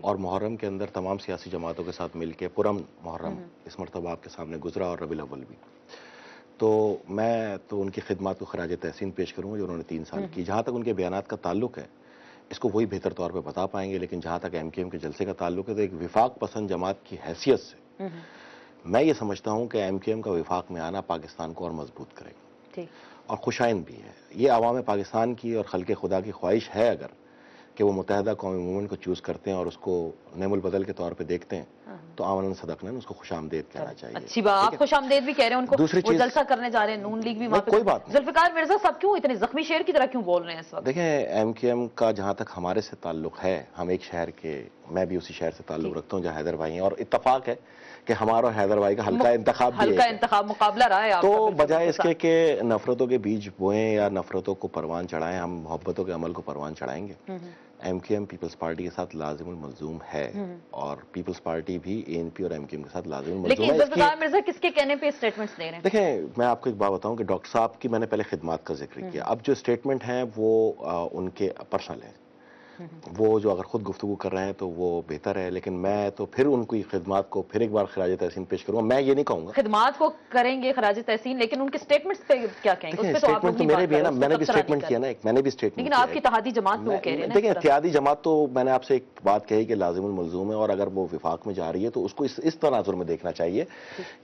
اور محرم کے اندر تمام سیاسی جماعتوں کے ساتھ مل کے پرم محرم اس مرتبہ آپ کے سامنے گزرا، اور ربیع الاول بھی. تو میں تو ان کی خدمات کو خراج تحسین پیش کروں گا جو انہوں نے 3 سال کی. جہاں تک ان کے بیانات کا تعلق ہے اس کو وہی بہتر طور پہ بتا پائیں گے، لیکن جہاں تک ایم کیو ایم کے جلسے کا تعلق ہے تو ایک وفاق پسند جماعت کی حیثیت سے میں یہ سمجھتا ہوں کہ ایم کیو ایم کا وفاق میں آنا پاکستان کو اور مضبوط کرے گا اور خوشائند بھی ہے. یہ عوام پاکستان کی اور خلق خدا کی خواہش ہے اگر کہ وہ متحدہ قومی موومنٹ کو چوز کرتے ہیں اور اس کو نعم البدل کے طور پہ دیکھتے ہیں تو آمناً صدقنا اس کو خوش آمدید کہنا چاہیے. اچھی بات، آپ خوش آمدید بھی کہہ رہے ہیں ان کو. دوسری چیز جلسہ کرنے جا رہے ہیں، نون لیگ بھی وہاں پہ. کوئی بات نہیں. ذوالفقار مرزا صاحب کیوں اتنے زخمی شیر کی طرح کیوں بول رہے ہیں اس وقت؟ دیکھیں ایم کیو ایم کا جہاں تک ہمارے سے تعلق ہے، ہم ایک شہر کے، میں بھی اسی شہر سے تعلق رکھتا ہوں جہاں حیدر بھائی ہیں، اور اتفاق ہے کہ ہمارا اور حیدر بھائی کا حلقہ انتخاب بھی حلقہ انتخاب مقابلہ رہا ہے. تو بجائے اس کے کہ نفرتوں کے بیج بوئیں یا نفرتوں کو پروان چڑھائیں، ہم محبتوں کے عمل کو پروان چڑھائیں گے. M Q M Peoples Party کے ساتھ لازم الملزوم ہے اور پیپلز پارٹی بھی اے این پی اور ایم کیو ایم کے ساتھ لازم الملزوم ہے. لیکن ذوالفقار مرزا کس کے کہنے پہ اسٹیٹمنٹس دے رہے ہیں؟ دیکھیں میں آپ کو ایک بات بتاؤں کہ ڈاکٹر صاحب کی میں نے پہلے خدمات کا ذکر کیا، اب جو اسٹیٹمنٹ ہیں وہ ان کے پرسنل ہیں، وہ جو اگر خود گفتگو کر رہے ہیں تو وہ بہتر ہے، لیکن میں تو پھر ان کی خدمات کو پھر ایک بار خراج تحسین پیش کروں گا. میں یہ نہیں کہوں گا خدمات کو کریں گے خراج تحسین، لیکن ان کے اسٹیٹمنٹس پہ کیا کہیں گے؟ اس پہ تو آپ لوگ میرے بھی ہے نا، میں نے بھی اسٹیٹمنٹ کیا نا، میں نے بھی اسٹیٹمنٹ، لیکن آپ کی اتحادی جماعت پہ وہ کہہ رہے ہیں. دیکھیں اتحادی جماعت تو میں نے آپ سے ایک بات کہی کہ لازم الملزوم ہے، اور اگر وہ وفاق میں جا رہی ہے تو اس کو اس تناظر میں دیکھنا چاہیے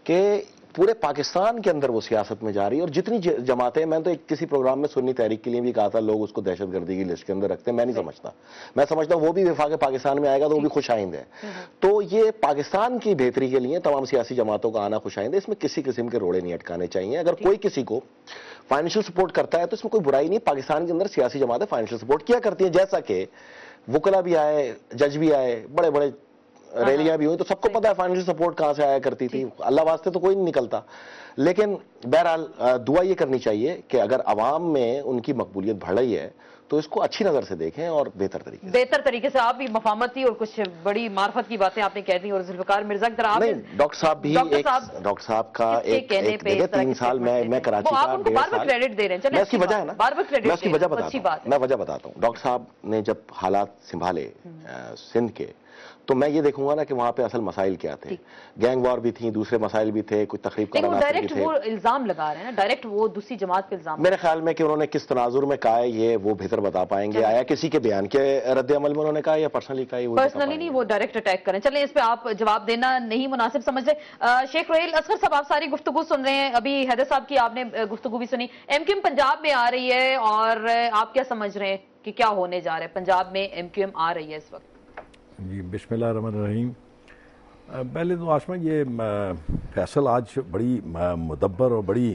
کہ پورے پاکستان کے اندر وہ سیاست میں جا رہی ہے. اور جتنی جماعتیں، میں تو ایک کسی پروگرام میں سنی تحریک کے لیے بھی کہا تھا لوگ اس کو دہشت گردی کی لسٹ کے اندر رکھتے ہیں، میں نہیں سمجھتا. میں سمجھتا ہوں وہ بھی وفاق پاکستان میں آئے گا تو وہ بھی خوش آئند ہے. تو یہ پاکستان کی بہتری کے لیے تمام سیاسی جماعتوں کا آنا خوش آئند ہے. اس میں کسی قسم کے روڑے نہیں اٹکانے چاہیے. اگر کوئی کسی کو فائنینشیل سپورٹ کرتا ہے تو اس میں کوئی برائی نہیں. پاکستان کے اندر سیاسی جماعتیں فائنینشیل سپورٹ کیا کرتی ہیں، جیسا کہ وکلا بھی آئے، جج بھی آئے، بڑے بڑے ریلیاں بھی ہوئی، تو سب کو پتہ ہے فائنینشیل سپورٹ کہاں سے آیا کرتی تھی. اللہ واسطے تو کوئی نہیں نکلتا. لیکن بہرحال دعا یہ کرنی چاہیے کہ اگر عوام میں ان کی مقبولیت بڑھ رہی ہے تو اس کو اچھی نظر سے دیکھیں اور بہتر طریقے سے. آپ بھی مفاہمتی اور کچھ بڑی معرفت کی باتیں آپ نے کہہ دی. اور ذوالفقار مرزا کی طرح ڈاکٹر صاحب بھی، ڈاکٹر صاحب کا ایک 3 سال میں کراچی کا، میں اس کی وجہ ہے نا، میں اس کی وجہ بتاتا ہوں. ڈاکٹر صاحب نے جب حالات سنبھالے سندھ کے تو میں یہ دیکھوں گا نا کہ وہاں پہ اصل مسائل کیا تھے. گینگ وار بھی تھیں، دوسرے مسائل بھی تھے، کچھ تقریب کا ڈائریکٹ وہ الزام لگا رہے ہیں نا، ڈائریکٹ وہ دوسری جماعت پہ الزام. میرے خیال میں کہ انہوں نے کس تناظر میں کہا ہے یہ وہ بہتر بتا پائیں گے. آیا کسی کے بیان کے رد عمل میں انہوں نے کہا یا پرسنلی کہا؟ پرسنلی نہیں، وہ ڈائریکٹ اٹیک کریں. چلیں اس پہ آپ جواب دینا نہیں مناسب سمجھ رہے. شیخ روہیل اصغر صاحب، آپ ساری گفتگو سن رہے ہیں، ابھی حیدر صاحب کی آپ نے گفتگو بھی سنی. ایم کیو ایم پنجاب میں آ رہی ہے اور آپ کیا سمجھ رہے ہیں کہ کیا ہونے جا رہا ہے؟ پنجاب میں ایم کیو ایم آ رہی ہے اس وقت. جی بسم اللہ الرحمن الرحیم. پہلے تو آسما یہ فیصل آج بڑی مدبر اور بڑی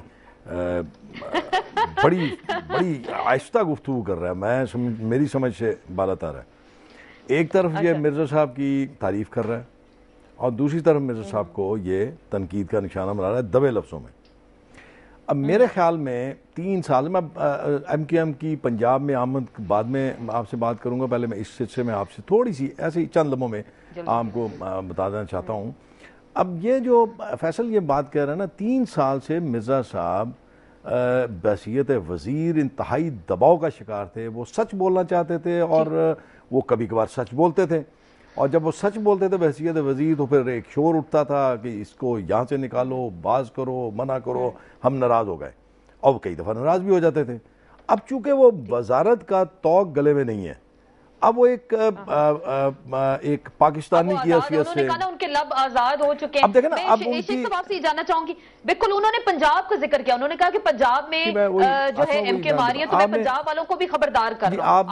آہستہ گفتگو کر رہا ہے. میری سمجھ سے بالا تر ہے. ایک طرف یہ مرزا صاحب کی تعریف کر رہا ہے اور دوسری طرف مرزا صاحب کو یہ تنقید کا نشانہ بنا رہا ہے دبے لفظوں میں. اب میرے خیال میں 3 سال میں ایم کیو ایم کی پنجاب میں آمد بعد میں آپ سے بات کروں گا. پہلے میں اس سلسلے میں آپ سے تھوڑی سی ایسے ہی چند لمحوں میں آپ کو بتا دینا چاہتا ہوں. اب یہ جو فیصل یہ بات کہہ رہا ہے نا، 3 سال سے مرزا صاحب بحیثیت وزیر انتہائی دباؤ کا شکار تھے. وہ سچ بولنا چاہتے تھے اور وہ کبھی کبھار سچ بولتے تھے، اور جب وہ سچ بولتے تھے بحیثیت وزیر تو پھر ایک شور اٹھتا تھا کہ اس کو یہاں سے نکالو، باز کرو، منع کرو، ہم ناراض ہو گئے، اور وہ کئی دفعہ ناراض بھی ہو جاتے تھے. اب چونکہ وہ وزارت کا توق گلے میں نہیں ہے، اب وہ ایک پاکستانی کی حیثیت سے ان کے لب آزاد ہو چکے ہیں. اب دیکھیں نا، اب شیخ صاحب آپ سے یہ جاننا چاہوں گی، بالکل انہوں نے پنجاب کا ذکر کیا، انہوں نے کہا کہ پنجاب میں جو ہے ایم کے ماری ہے، تو میں پنجاب والوں کو بھی خبردار کر رہا ہوں.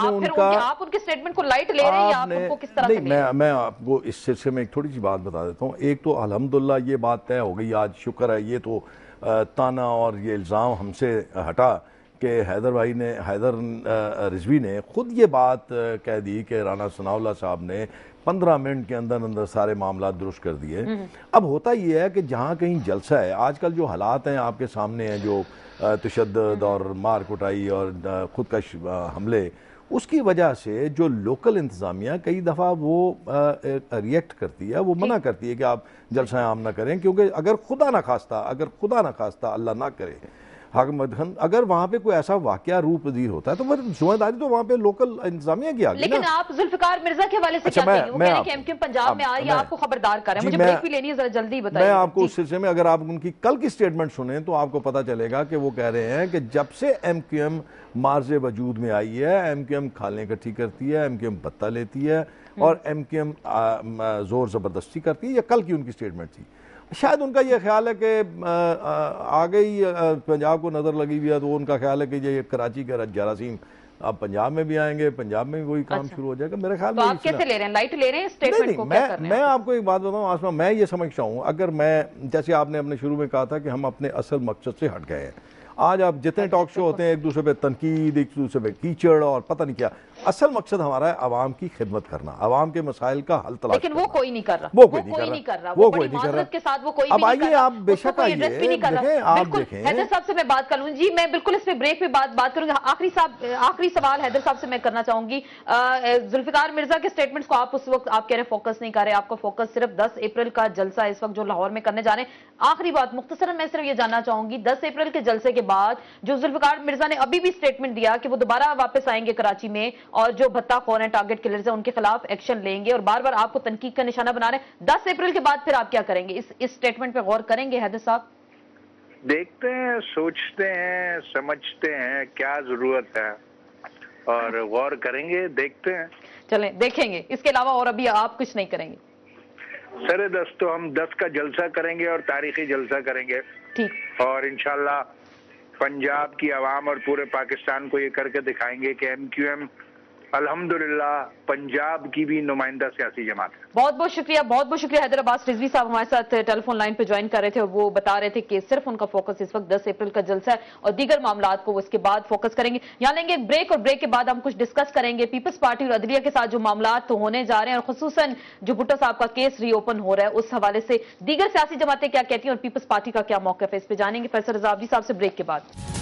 آپ ان کے سٹیٹمنٹ کو لائٹ لے رہے ہیں یا آپ ان کو کس طرح سے لے رہے ہیں؟ میں آپ کو اس سلسلے میں ایک تھوڑی سی بات بتا دیتا ہوں. ایک تو الحمدللہ یہ بات طے ہو گئی آج، شکر ہے. یہ تو تانا اور یہ الزام ہم سے ہٹا کہ حیدر رضوی نے خود یہ بات کہہ دی کہ رانا ثناء اللہ صاحب نے 15 منٹ کے اندر سارے معاملات درست کر دیے. اب ہوتا یہ ہے کہ جہاں کہیں جلسہ ہے، آج کل جو حالات ہیں آپ کے سامنے ہیں، جو تشدد اور مار کٹائی اور خودکش حملے، اس کی وجہ سے جو لوکل انتظامیہ کئی دفعہ وہ ریئیکٹ کرتی ہے، وہ منع کرتی ہے کہ آپ جلسہ عام نہ کریں، کیونکہ اگر خدا نہ خواستہ اللہ نہ کرے اگر وہاں پہ کوئی ایسا واقعہ روح پذیر ہوتا ہے تو ذمہ داری تو وہاں پہ لوکل انتظامیہ کی آگی نا. لیکن آپ ذوالفقار مرزا کے حوالے سے کیا کہیں گے؟ وہ کہہ رہے ہیں کہ ایم کیو ایم پنجاب میں آ رہی ہے، آپ کو خبردار کر رہے ہیں. مجھے بریک بھی لینی ہے، ذرا جلدی بتائیے. میں آپ کو اس سلسلے میں اگر آپ ان کی کل کی سٹیٹمنٹ سنیں تو آپ کو پتا چلے گا کہ وہ کہہ رہے ہیں کہ جب سے ایم کیو ایم مارز وجود میں آئی ہے، ایم کیو ایم کھالنے اکٹھی کرتی ہے، ایم کیو ایم بتہ لیتی ہے اور ایم کیو ایم زور زبردستی کرتی ہے. یہ کل کی ان کی سٹیٹمنٹ تھی. شاید ان کا یہ خیال ہے کہ آگے ہی پنجاب کو نظر لگی ہوئی ہے تو ان کا خیال ہے کہ یہ کراچی کے جراثیم اب پنجاب میں بھی آئیں گے، پنجاب میں بھی وہی کام شروع ہو جائے گا. میرے خیال میں آپ کیسے لے رہے ہیں؟ لائٹ لے رہے ہیں سٹیٹمنٹ کو؟ کیا کر رہے ہیں؟ میں آپ کو ایک بات بتاؤں آسما، میں یہ سمجھتا ہوں اگر میں جیسے آپ نے اپنے شروع میں کہا تھا کہ ہم اپنے اصل مقصد سے ہٹ گئے ہیں. آج آپ جتنے ٹاک شو ہوتے ہیں ایک دوسرے پہ تنقید، ایک دوسرے پہ کیچڑ اور پتہ نہیں کیا. اصل مقصد ہمارا ہے عوام کی خدمت کرنا، عوام کے مسائل کا حل تلاش کرنا. لیکن وہ کوئی نہیں کر رہا، وہ کوئی نہیں کر رہا، وہ بڑی معذرت کے ساتھ وہ کوئی بھی نہیں کر رہا. اب آئیے آپ بے شک آئیے، دیکھیں آپ دیکھیں. حیدر صاحب سے میں بات کر لوں جی، میں بالکل اس پہ بریک پہ بات کروں گی. آخری سوال حیدر صاحب سے میں کرنا چاہوں گی. ذوالفقار مرزا کے سٹیٹمنٹس کو آپ اس وقت آپ کہہ رہے ہیں فوکس نہیں کر رہے، آپ کا فوکس صرف 10 اپریل کا جلسہ اس وقت جو لاہور میں کرنے جا رہے ہیں. آخری بات مختصراً میں صرف یہ جاننا چاہوں گی، 10 اپریل کے جلسے کے بعد جو ذوالفقار مرزا نے ابھی بھی سٹیٹمنٹ دیا کہ وہ دوبارہ واپس آئیں گے کراچی میں اور جو بھتہ خور ہیں، ٹارگٹ کلرز ہیں، ان کے خلاف ایکشن لیں گے اور بار بار آپ کو تنقید کا نشانہ بنا رہے ہیں. 10 اپریل کے بعد پھر آپ کیا کریں گے؟ اس سٹیٹمنٹ پہ غور کریں گے حیدر صاحب؟ دیکھتے ہیں، سوچتے ہیں، سمجھتے ہیں کیا ضرورت ہے اور غور کریں گے، دیکھتے ہیں. چلیں دیکھیں گے، اس کے علاوہ اور ابھی آپ کچھ نہیں کریں گے؟ سر 10 تو ہم 10 کا جلسہ کریں گے اور تاریخی جلسہ کریں گے. ٹھیک. اور انشاءاللہ پنجاب کی عوام اور پورے پاکستان کو یہ کر کے دکھائیں گے کہ ایم کیو ایم الحمدللہ پنجاب کی بھی نمائندہ سیاسی جماعت ہے. بہت بہت شکریہ، بہت بہت شکریہ. حیدر عباس رضوی صاحب ہمارے ساتھ ٹیلی فون لائن پہ جوائن کر رہے تھے اور وہ بتا رہے تھے کہ صرف ان کا فوکس اس وقت 10 اپریل کا جلسہ ہے اور دیگر معاملات کو وہ اس کے بعد فوکس کریں گے. یہاں لیں گے ایک بریک اور بریک کے بعد ہم کچھ ڈسکس کریں گے پیپلز پارٹی اور عدلیہ کے ساتھ جو معاملات ہونے جا رہے ہیں اور خصوصاً جو بھٹو صاحب کا کیس ری اوپن ہو رہا ہے اس حوالے سے دیگر سیاسی جماعتیں کیا کہتی ہیں اور پیپلز پارٹی کا کیا موقف ہے، اس پہ جانیں گے فیصل رضا عابدی صاحب سے بریک کے بعد.